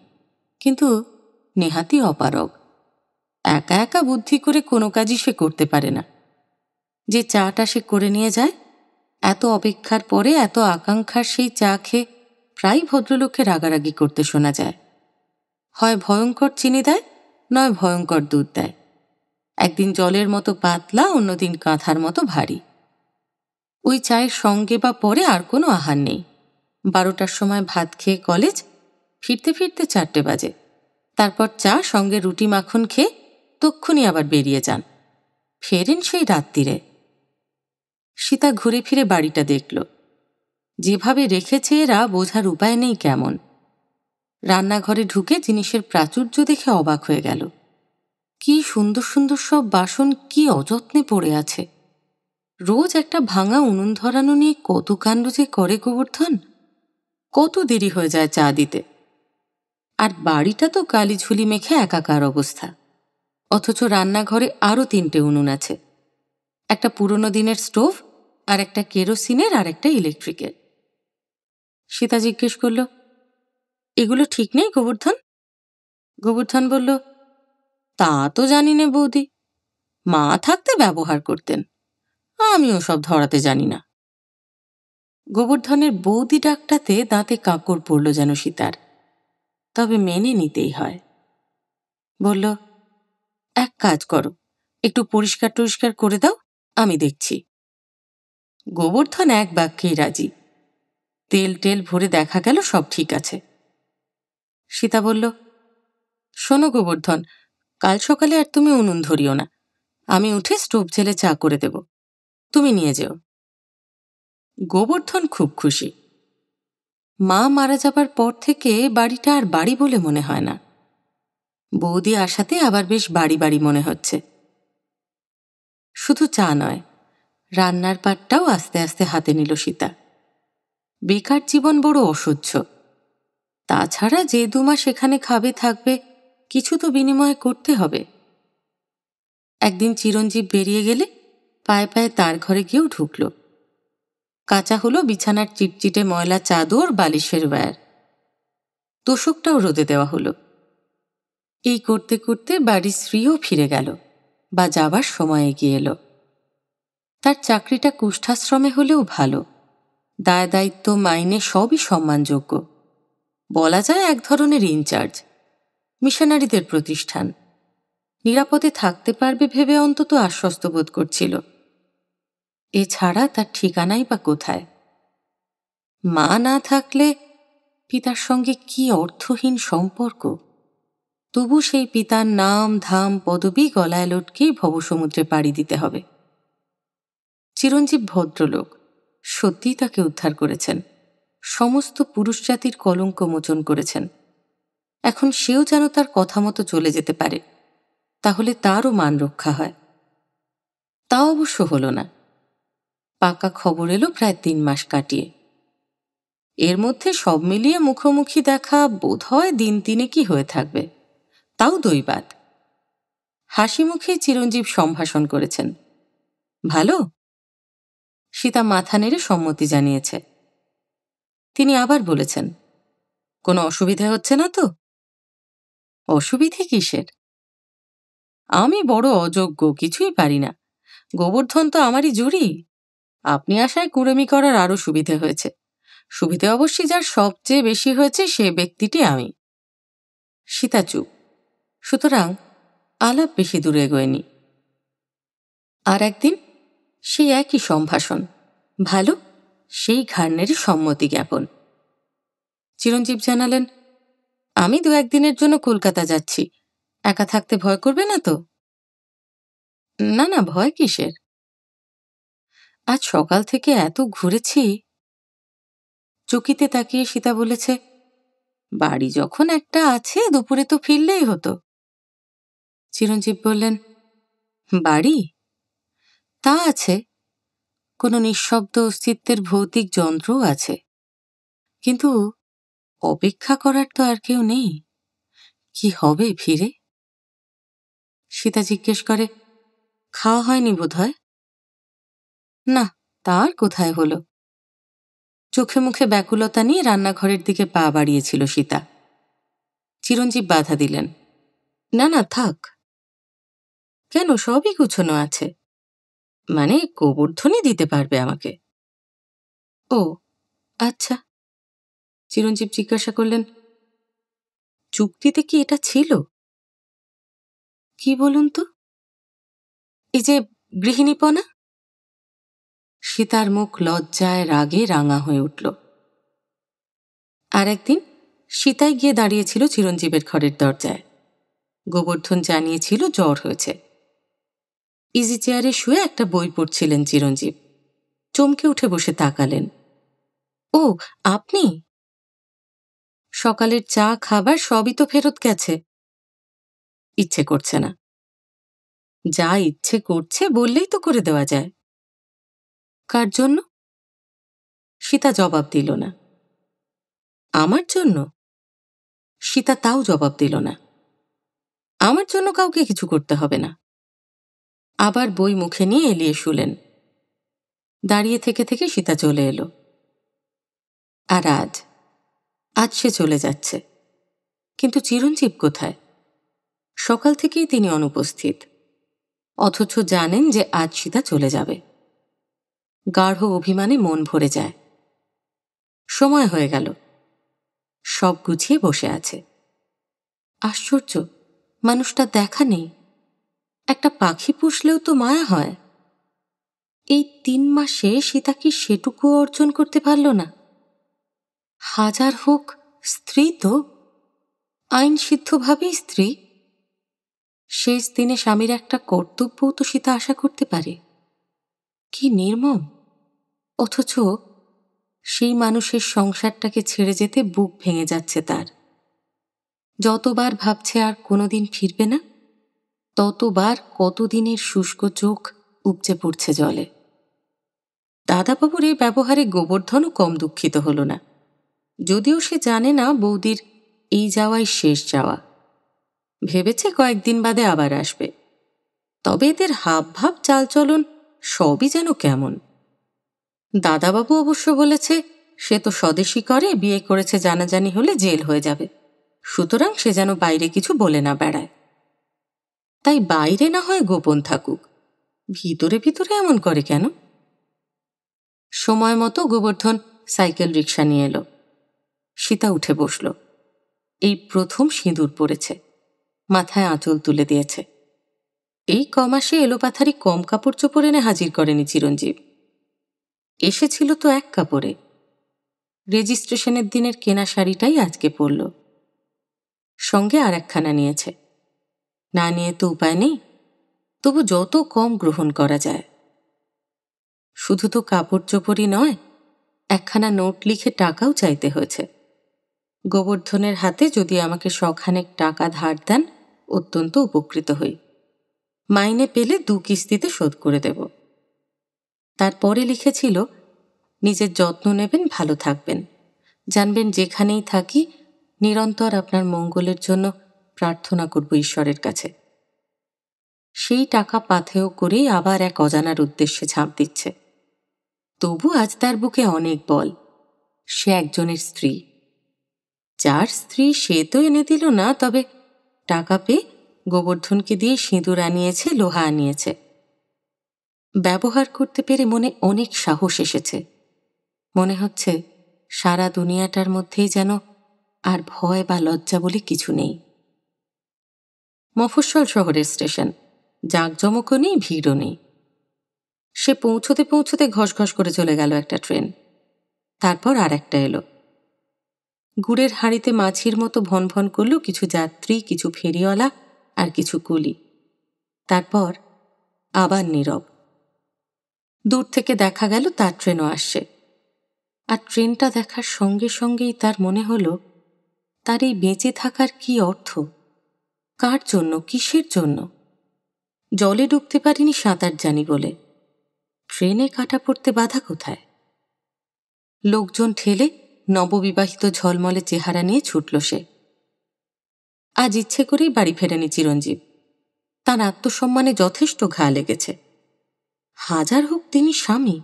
কিন্তু নেহাতি অপারগ। একা একা বুদ্ধি করে কোনো কাজই সে করতে পারে না। যে চাটা সে করে নিয়ে যায়, এত অপেক্ষার পরে এত আকাঙ্ক্ষার সেই চা খেয়ে প্রায় ভদ্রলোককে রাগারাগি করতে শোনা যায়। হয় ভয়ঙ্কর চিনি দেয়, নয় ভয়ঙ্কর দুধ দেয়। একদিন জলের মতো পাতলা, অন্যদিন কাঁথার মতো ভারী। ওই চায়ের সঙ্গে বা পরে আর কোনো আহার নেই। 12টার সময় ভাত খেয়ে কলেজ, ফিরতে ফিরতে 4টে বাজে। তারপর চা সঙ্গে রুটি মাখন খেয়ে তক্ষুনি আবার বেরিয়ে যান। ফেরেন সেই রাত্রিরে। সীতা ঘুরে ফিরে বাড়িটা দেখল। যেভাবে রেখেছে এরা বোঝার উপায় নেই কেমন। রান্নাঘরে ঢুকে জিনিসের প্রাচুর্য দেখে অবাক হয়ে গেল। কি সুন্দর সুন্দর সব বাসন কি অযত্নে পড়ে আছে। রোজ একটা ভাঙা উনুন ধরানো নিয়ে কত কাণ্ড যে করে গোবর্ধন। কত দেরি হয়ে যায় চা দিতে। আর বাড়িটা তো কালিঝুলি মেখে একাকার অবস্থা। অথচ রান্নাঘরে আরও 3টে উনুন আছে। একটা পুরনো দিনের স্টোভ, আর একটা কেরোসিনের, আর একটা ইলেকট্রিকের। সীতা জিজ্ঞেস করল, এগুলো ঠিক নেই গোবর্ধন? গোবর্ধন বলল, তা তো জানি নে বৌদি, মা থাকতে ব্যবহার করতেন, আমিও সব ধরাতে জানি না। গোবর্ধনের বৌদি ডাকটাতে দাঁতে কাঁকড় পড়ল যেন সীতার। তবে মেনে নিতেই হয়। বলল, এক কাজ করো, একটু পরিষ্কার টরিষ্কার করে দাও, আমি দেখছি। গোবর্ধন এক বাক্যেই রাজি। তেল টেল ভরে দেখা গেল সব ঠিক আছে। সীতা বলল, শোনো গোবর্ধন, কাল সকালে আর তুমি উনুন ধরিও না। আমি উঠে স্টোভ জেলে চা করে দেব, তুমি নিয়ে যেও। গোবর্ধন খুব খুশি। মা মারা যাবার পর থেকে বাড়িটা আর বাড়ি বলে মনে হয় না। বৌদি আসাতে আবার বেশ বাড়ি বাড়ি মনে হচ্ছে। শুধু চা নয়, রান্নার পাটটাও আস্তে আস্তে হাতে নিল সীতা। বেকার জীবন বড় অসহ্য। তাছাড়া যে 2 মাস এখানে খাবে থাকবে, কিছু তো বিনিময় করতে হবে। একদিন চিরঞ্জীব বেরিয়ে গেলে পায়ে পায়ে তার ঘরে গিয়েও ঢুকল। কাঁচা হলো বিছানার চিটচিটে ময়লা চাদর, বালিশের ওয়্যার। তোষকটাও রোদে দেওয়া হলো। এই করতে করতে বাড়ির স্ত্রীও ফিরে গেল, বা যাবার সময় এগিয়ে এলো। তার চাকরিটা কুষ্ঠাশ্রমে হলেও ভালো। দায় দায়িত্ব, মাইনে সবই সম্মানযোগ্য। বলা যায় এক ধরনের ইনচার্জ। মিশনারিদের প্রতিষ্ঠান। নিরাপদে থাকতে পারবে ভেবে অন্তত আশ্বস্ত বোধ করছিল। এছাড়া তার ঠিকানাই বা কোথায়? মা না থাকলে পিতার সঙ্গে কি অর্থহীন সম্পর্ক। তবু সেই পিতার নাম ধাম পদবি গলায় লটকেই ভবসমুদ্রে পাড়ি দিতে হবে। চিরঞ্জীব ভদ্রলোক, সত্যিই তাকে উদ্ধার করেছেন। সমস্ত পুরুষ জাতির কলঙ্ক মোচন করেছেন। এখন সেও যেন তার কথা মতো চলে যেতে পারে, তাহলে তারও মান রক্ষা হয়। তা অবশ্য হল না। পাকা খবর এলো প্রায় 3 মাস কাটিয়ে। এর মধ্যে সব মিলিয়ে মুখোমুখি দেখা বোধ হয় দিন 3 কি হয়ে থাকবে। তাও দৈবাত। হাসি মুখে চিরঞ্জীব সম্ভাষণ করেছেন। ভালো? সীতা মাথা নেড়ে সম্মতি জানিয়েছে। তিনি আবার বলেছেন, কোনো অসুবিধা হচ্ছে না তো? অসুবিধে কিসের? আমি বড় অযোগ্য, কিছুই পারি না। গোবর্ধন তো আমারই জুড়ি। আপনি আশায় কুড়েমি করার আরও সুবিধে হয়েছে। সুবিধে অবশ্যই যার সবচেয়ে বেশি হয়েছে সে ব্যক্তিটি আমি। সীতা চুপ। সুতরাং আলাপ বেশি দূরে এগোয়নি। আর একদিন সেই একই সম্ভাষণ। ভালো, সেই ঘাড়নেরই সম্মতি জ্ঞাপন। চিরঞ্জীব জানালেন, আমি 2-1 দিনের জন্য কলকাতা যাচ্ছি। একা থাকতে ভয় করবে না তো? না না, ভয় কিসের? আজ সকাল থেকে এত ঘুরেছি। চকিতে তাকিয়ে সীতা বলেছে, বাড়ি যখন একটা আছে দুপুরে তো ফিরলেই হতো। চিরঞ্জীব বললেন, বাড়ি তা আছে, কোনো নিঃশব্দ অস্তিত্বের ভৌতিক যন্ত্রও আছে, কিন্তু অপেক্ষা করার তো আর কেউ নেই। কি হবে ফিরে? সীতা জিজ্ঞেস করে, খাওয়া হয়নি বোধ হয়? না, তার কোথায় হলো। চোখে মুখে ব্যাকুলতা নিয়ে রান্নাঘরের দিকে পা বাড়িয়েছিল সীতা। চিরঞ্জীব বাধা দিলেন, না না, থাক। কেন, সবই গুছানো আছে। মানে গোবর্ধনই দিতে পারবে আমাকে। ও আচ্ছা। চিরঞ্জীব জিজ্ঞাসা করলেন, চুক্তিতে কি এটা ছিল? কি বলুন তো? এই যে গৃহিণীপনা। সীতার মুখ লজ্জায় রাগে রাঙা হয়ে উঠল। আর একদিন সীতাই গিয়ে দাঁড়িয়েছিল চিরঞ্জীবের ঘরের দরজায়। গোবর্ধন জানিয়েছিল জ্বর হয়েছে। ইজি চেয়ারে শুয়ে একটা বই পড়ছিলেন চিরঞ্জীব। চমকে উঠে বসে তাকালেন। ও, আপনি? সকালের চা খাবার সবই তো ফেরত গেছে। ইচ্ছে করছে না। যা ইচ্ছে করছে বললেই তো করে দেওয়া যায়। কার জন্য? সীতা জবাব দিল না। আমার জন্য? সীতা তাও জবাব দিল না। আমার জন্য কাউকে কিছু করতে হবে না। আবার বই মুখে নিয়ে এলিয়ে শুলেন। দাঁড়িয়ে থেকে থেকে সীতা চলে এলো। আর আজ সে চলে যাচ্ছে। কিন্তু চিরঞ্জীব কোথায়? সকাল থেকেই তিনি অনুপস্থিত। অথচ জানেন যে আজ সীতা চলে যাবে। গাঢ় অভিমানে মন ভরে যায়। সময় হয়ে গেল। সব গুছিয়ে বসে আছে। আশ্চর্য, মানুষটা দেখা নেই। একটা পাখি পুষলেও তো মায়া হয়। এই 3 মাসে সীতা কি সেটুকু অর্জন করতে পারল না? হাজার হোক স্ত্রী তো, আইনসিদ্ধভাবেই স্ত্রী। শেষ দিনে স্বামীর একটা কর্তব্যও তো সীতা আশা করতে পারে। কি নির্মম! অথচ সেই মানুষের সংসারটাকে ছেড়ে যেতে বুক ভেঙে যাচ্ছে তার। যতবার ভাবছে আর কোনোদিন ফিরবে না, ততবার কতদিনের শুষ্ক চোখ উপচে পড়ছে জলে। দাদাবাবুর এই ব্যবহারে গোবর্ধনও কম দুঃখিত হল না। যদিও সে জানে না বৌদির এই যাওয়াই শেষ যাওয়া। ভেবেছে কয়েকদিন বাদে আবার আসবে। তবে এদের হাবভাব চালচলন সবই যেন কেমন। দাদাবাবু অবশ্য বলেছে সে তো স্বদেশী করে, বিয়ে করেছে জানাজানি হলে জেল হয়ে যাবে, সুতরাং সে যেন বাইরে কিছু বলে না বেড়ায়। তাই বাইরে না হয় গোপন থাকুক, ভিতরে ভিতরে এমন করে কেন? সময় মতো গোবর্ধন সাইকেল রিক্সা নিয়ে এলো। সীতা উঠে বসল। এই প্রথম সিঁদুর পড়েছে, মাথায় আঁচল তুলে দিয়েছে। এই কমাসে এলোপাথারি কম কাপড় চোপড় এনে হাজির করেনি চিরঞ্জীব। এসেছিল তো এক কাপড়ে। রেজিস্ট্রেশনের দিনের কেনা শাড়িটাই আজকে পরল। সঙ্গে আর একখানা নিয়েছে। না নিয়ে তো উপায় নেই, তবু যত কম গ্রহণ করা যায়। শুধু তো কাপড় চোপড়ই নয়, একখানা নোট লিখে টাকাও চাইতে হয়েছে। গোবর্ধনের হাতে যদি আমাকে শখানেক টাকা ধার দেন, অত্যন্ত উপকৃত হই। মাইনে পেলে 2 কিস্তিতে শোধ করে দেব। তারপরে লিখেছিল, নিজের যত্ন নেবেন, ভালো থাকবেন, জানবেন যেখানেই থাকি নিরন্তর আপনার মঙ্গলের জন্য প্রার্থনা করব ঈশ্বরের কাছে। সেই টাকা পাথেয় করেই আবার এক অজানার উদ্দেশ্যে ঝাঁপ দিচ্ছে। তবু আজ তার বুকে অনেক বল। সে একজনের স্ত্রী। যার স্ত্রী সে তো এনে দিল না, তবে টাকা পেয়ে গোবর্ধনকে দিয়ে সিঁদুর আনিয়েছে, লোহা আনিয়েছে। ব্যবহার করতে পেরে মনে অনেক সাহস এসেছে। মনে হচ্ছে সারা দুনিয়াটার মধ্যেই যেন আর ভয় বা লজ্জা বলে কিছু নেই। মফস্বল শহরের স্টেশন, জাঁকজমকও নেই, ভিড়ও নেই। সে পৌঁছতে পৌঁছতে ঘসঘস করে চলে গেল একটা ট্রেন। তারপর আর একটা এলো। গুড়ের হাঁড়িতে মাছির মতো ভনভন করল কিছু যাত্রী, কিছু ফেরিওয়ালা আর কিছু কুলি। তারপর আবার নীরব। দূর থেকে দেখা গেল তার ট্রেনও আসছে। আর ট্রেনটা দেখার সঙ্গে সঙ্গেই তার মনে হলো, তার এই বেঁচে থাকার কি অর্থ, কার জন্য, কিসের জন্য? জলে ডুবতে পারিনি সাঁতার জানি বলে। ট্রেনে কাটা পড়তে বাধা কোথায়? লোকজন ঠেলে নববিবাহিত ঝলমলে চেহারা নিয়ে ছুটল সে। আজ ইচ্ছে করেই বাড়ি ফেরেনি চিরঞ্জীব। তার আত্মসম্মানে যথেষ্ট ঘা লেগেছে। হাজার হোক তিনি স্বামী,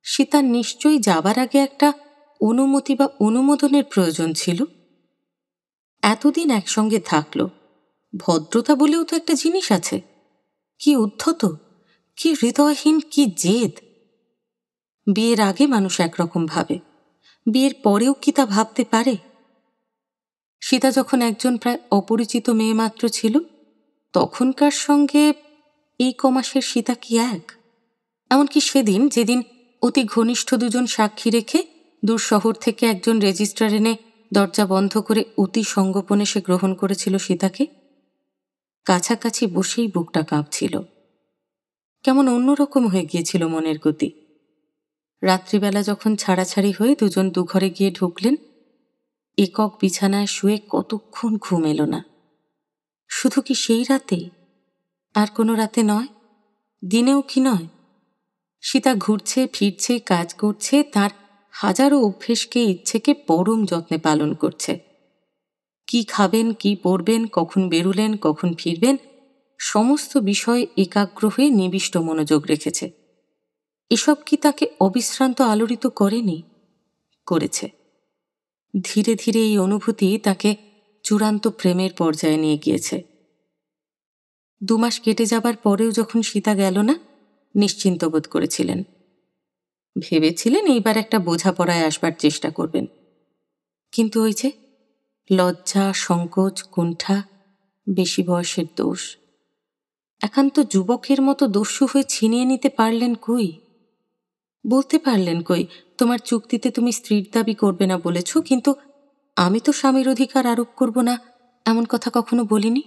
সে তার নিশ্চয়ই যাবার আগে একটা অনুমতি বা অনুমোদনের প্রয়োজন ছিল। এতদিন একসঙ্গে থাকল, ভদ্রতা বলেও তো একটা জিনিস আছে। কি উদ্ধত, কি হৃদয়হীন, কি জেদ! বিয়ের আগে মানুষ একরকম ভাবে, বিয়ের পরেও কি তা ভাবতে পারে? সীতা যখন একজন প্রায় অপরিচিত মেয়ে মাত্র ছিল, তখনকার সঙ্গে এই কমাসের সীতা কি এক? এমনকি সেদিন, যেদিন অতি ঘনিষ্ঠ দুজন সাক্ষী রেখে দূর শহর থেকে একজন রেজিস্ট্রার এনে দরজা বন্ধ করে অতি সঙ্গোপনে সে গ্রহণ করেছিল সীতাকে, কাছাকাছি বসেই বুকটা কাঁপছিল। কেমন অন্যরকম হয়ে গিয়েছিল মনের গতি। রাত্রিবেলা যখন ছাড়াছাড়ি হয়ে দুজন দুঘরে গিয়ে ঢুকলেন, একক বিছানায় শুয়ে কতক্ষণ ঘুম এলো না। শুধু কি সেই রাতে? আর কোনো রাতে নয়? দিনেও কি নয়? সীতা ঘুরছে ফিরছে, কাজ করছে, তার হাজারো অভ্যেসকে, ইচ্ছেকে পরম যত্নে পালন করছে। কি খাবেন, কি পরবেন, কখন বেরুলেন, কখন ফিরবেন, সমস্ত বিষয়ে একাগ্র হয়ে নিবিষ্ট মনোযোগ রেখেছে। এসব কি তাকে অবিশ্রান্ত আলোড়িত করেনি? করেছে। ধীরে ধীরে এই অনুভূতি তাকে চূড়ান্ত প্রেমের পর্যায়ে নিয়ে গিয়েছে। 2 মাস কেটে যাবার পরেও যখন সীতা গেল না, নিশ্চিন্ত বোধ করেছিলেন। ভেবেছিলেন এইবার একটা বোঝাপড়ায় আসবার চেষ্টা করবেন। কিন্তু ওই যে লজ্জা, সংকোচ, কুণ্ঠা, বেশি বয়সের দোষ। একান্ত যুবকের মতো দস্যু হয়ে ছিনিয়ে নিতে পারলেন কই? বলতে পারলেন কই, তোমার চুক্তিতে তুমি স্ত্রীর দাবি করবে না বলেছ, কিন্তু আমি তো স্বামীর অধিকার আরোপ করব না, এমন কথা কখনো বলিনি।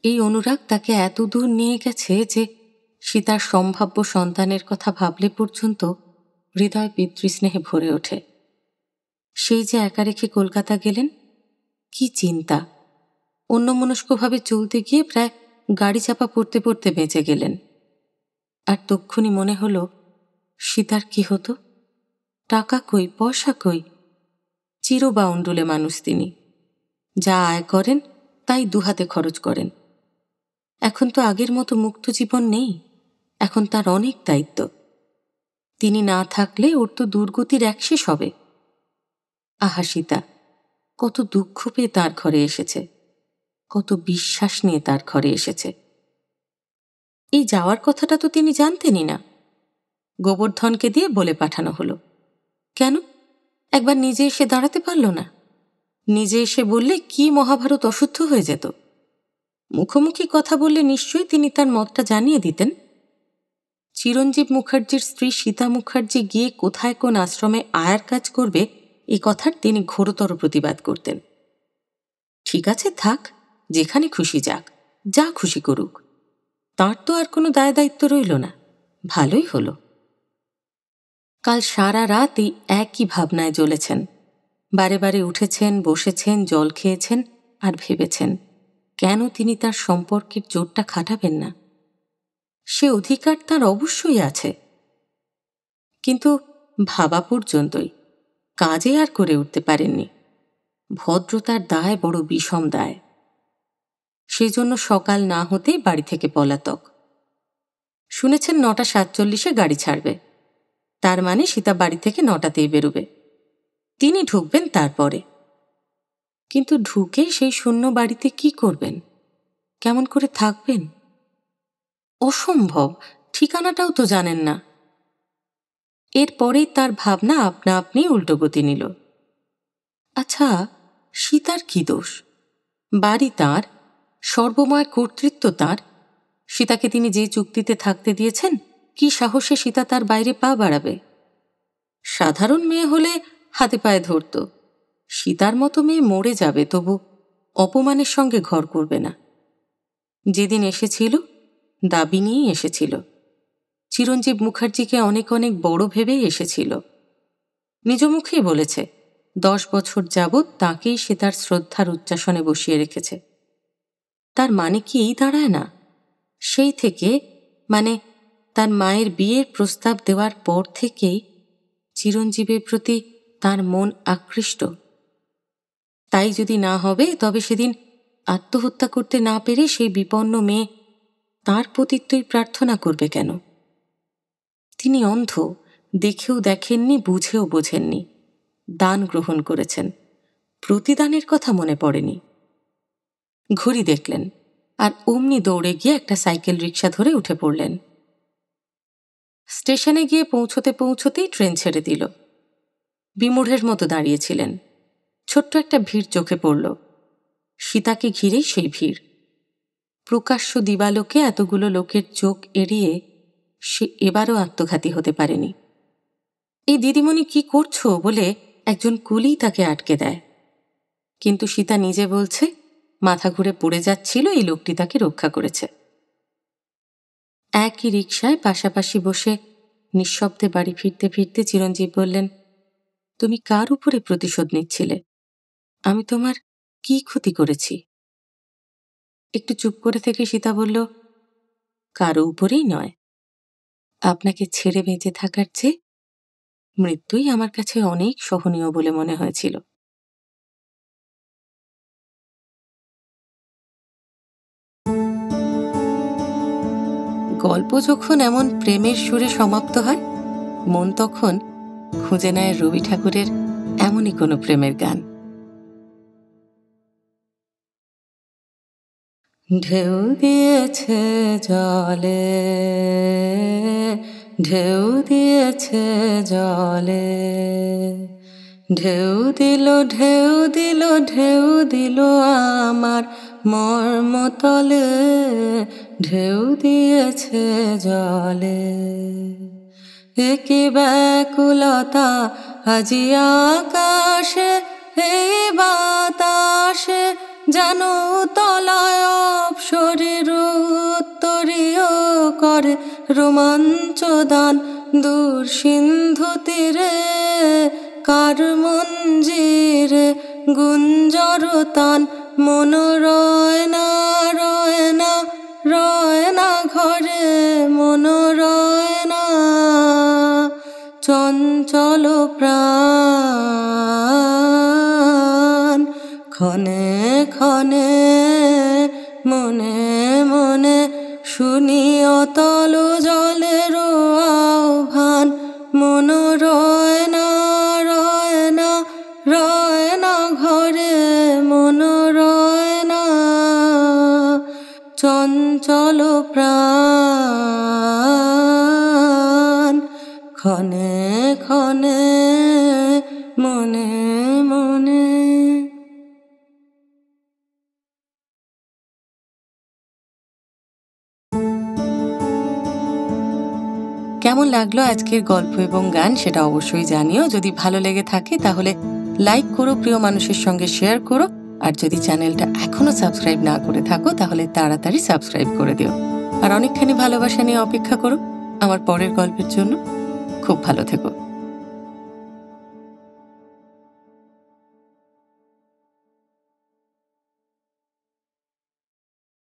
এই অনুরাগ তাকে এত দূর নিয়ে গেছে যে সীতার সম্ভাব্য সন্তানের কথা ভাবলে পর্যন্ত হৃদয় পিতৃস্নেহে ভরে ওঠে। সেই যে একা রেখে কলকাতা গেলেন, কি চিন্তা! অন্যমনস্কভাবে চলতে গিয়ে প্রায় গাড়ি চাপা পড়তে পড়তে বেঁচে গেলেন। আর তক্ষুনি মনে হলো, সীতার কি হতো? টাকা কই, পয়সা কই? চিরবাউন্ডুলে মানুষ তিনি। যা আয় করেন তাই দুহাতে খরচ করেন। এখন তো আগের মতো মুক্ত জীবন নেই, এখন তার অনেক দায়িত্ব। তিনি না থাকলে ওর তো দুর্গতির একশেষ হবে। আহা সীতা, কত দুঃখ পেয়ে তার ঘরে এসেছে, কত বিশ্বাস নিয়ে তার ঘরে এসেছে। এই যাওয়ার কথাটা তো তিনি জানতেনই না। গোবর্ধনকে দিয়ে বলে পাঠানো হলো। কেন? একবার নিজে এসে দাঁড়াতে পারল না? নিজে এসে বললে কি মহাভারত অশুদ্ধ হয়ে যেত? মুখোমুখি কথা বললে নিশ্চয়ই তিনি তার মতটা জানিয়ে দিতেন। চিরঞ্জীব মুখার্জির স্ত্রী সীতা মুখার্জি গিয়ে কোথায় কোন আশ্রমে আয়ার কাজ করবে, এ কথার তিনি ঘোরতর প্রতিবাদ করতেন। ঠিক আছে, থাক, যেখানে খুশি যাক, যা খুশি করুক, তাঁর তো আর কোনো দায় দায়িত্ব রইল না। ভালোই হলো। কাল সারা রাত এই একই ভাবনায় জ্বলেছেন। বারে বারে উঠেছেন, বসেছেন, জল খেয়েছেন আর ভেবেছেন কেন তিনি তার সম্পর্কের জোরটা খাটাবেন না। সে অধিকার তার অবশ্যই আছে, কিন্তু ভাবা পর্যন্তই, কাজে আর করে উঠতে পারেননি। ভদ্রতার দায় বড় বিষম দায়। সেজন্য সকাল না হতেই বাড়ি থেকে পলাতক। শুনেছেন 9:47 গাড়ি ছাড়বে, তার মানে সীতা বাড়ি থেকে 9টাতেই বেরোবে, তিনি ঢুকবেন তারপরে। কিন্তু ঢুকে সেই শূন্য বাড়িতে কি করবেন, কেমন করে থাকবেন? অসম্ভব, ঠিকানাটাও তো জানেন না। এরপরেই তার ভাবনা আপনা আপনি উল্টোগতি নিল। আচ্ছা, সীতার কি দোষ? বাড়ি তাঁর, সর্বময় কর্তৃত্ব তাঁর। সীতাকে তিনি যে চুক্তিতে থাকতে দিয়েছেন, কি সাহসে সীতা তার বাইরে পা বাড়াবে? সাধারণ মেয়ে হলে হাতে পায়ে ধরত, সীতার মতো মেয়ে মরে যাবে তবু অপমানের সঙ্গে ঘর করবে না। যেদিন এসেছিল দাবি নিয়েই এসেছিল, চিরঞ্জীব মুখার্জিকে অনেক অনেক বড় ভেবেই এসেছিল। নিজ মুখেই বলেছে 10 বছর যাবৎ তাঁকেই সে তার শ্রদ্ধার উচ্চাসনে বসিয়ে রেখেছে। তার মানে কি এই দাঁড়ায় না, সেই থেকে, মানে তার মায়ের বিয়ের প্রস্তাব দেওয়ার পর থেকেই চিরঞ্জীবের প্রতি তার মন আকৃষ্ট? তাই যদি না হবে, তবে সেদিন আত্মহত্যা করতে না পেরে সেই বিপন্ন মেয়ে তাঁর পতিত্বই প্রার্থনা করবে কেন? তিনি অন্ধ, দেখেও দেখেননি, বুঝেও বোঝেননি। দান গ্রহণ করেছেন, প্রতিদানের কথা মনে পড়েনি। ঘড়ি দেখলেন আর অমনি দৌড়ে গিয়ে একটা সাইকেল রিক্সা ধরে উঠে পড়লেন। স্টেশনে গিয়ে পৌঁছতে পৌঁছতেই ট্রেন ছেড়ে দিল। বিমূঢ়ের মতো দাঁড়িয়েছিলেন। ছোট্ট একটা ভিড় চোখে পড়ল, সীতাকে ঘিরেই সেই ভিড়। প্রকাশ্য দিবালোকে এতগুলো লোকের চোখ এড়িয়ে সে এবারও আত্মঘাতী হতে পারেনি। এই দিদিমণি কি করছো বলে একজন কুলি তাকে আটকে দেয়, কিন্তু সীতা নিজে বলছে মাথা ঘুরে পড়ে যাচ্ছিল, এই লোকটি তাকে রক্ষা করেছে। একই রিকশায় পাশাপাশি বসে নিঃশব্দে বাড়ি ফিরতে ফিরতে চিরঞ্জীব বললেন, তুমি কার উপরে প্রতিশোধ নিচ্ছিলে? আমি তোমার কি ক্ষতি করেছি? একটু চুপ করে থেকে সীতা বলল, কারো উপরেই নয়, আপনাকে ছেড়ে বেঁচে থাকার চেয়ে মৃত্যুই আমার কাছে অনেক সহনীয় বলে মনে হয়েছিল। গল্প যখন এমন প্রেমের সুরে সমাপ্ত হয়, মন তখন খুঁজে নেয় রবি ঠাকুরের এমনই কোনো প্রেমের গান। ঢেউ দিয়েছে জলে, ঢেউ দিয়েছে জলে, ঢেউ দিল ঢেউ দিল ঢেউ দিল আমার মর্মতলে, ঢেউ দিয়েছে জলে। কি ব্যাকুলতা আজি আকাশে, এই বাতাসে, জানো তলায় অপসরের উত্তরীয় করে রোমাঞ্চ দান। দূর সিন্ধু তীরে কার মঞ্জিরে গুঞ্জর তান, মন রয় না রয় না রয় না ঘরে, মন রয় না। চঞ্চল প্রাণ ক্ষণে ক্ষণে মনে মনে শুনি অতল জলের আহ্বান, মন রয় না রয় না রয় না ঘরে, মন রয় না। চঞ্চল প্রাণ ক্ষণে ক্ষণে মনে মনে। কেমন লাগলো আজকের গল্প এবং গান সেটা অবশ্যই জানিও। যদি ভালো লেগে থাকে তাহলে লাইক করো, প্রিয় মানুষের সঙ্গে শেয়ার করো, আর যদি চ্যানেলটা এখনো সাবস্ক্রাইব না করে থাকো তাহলে তাড়াতাড়ি সাবস্ক্রাইব করে দিও। আর অনেকখানি ভালোবাসা নিয়ে অপেক্ষা করো আমার পরের গল্পের জন্য। খুব ভালো থেকো।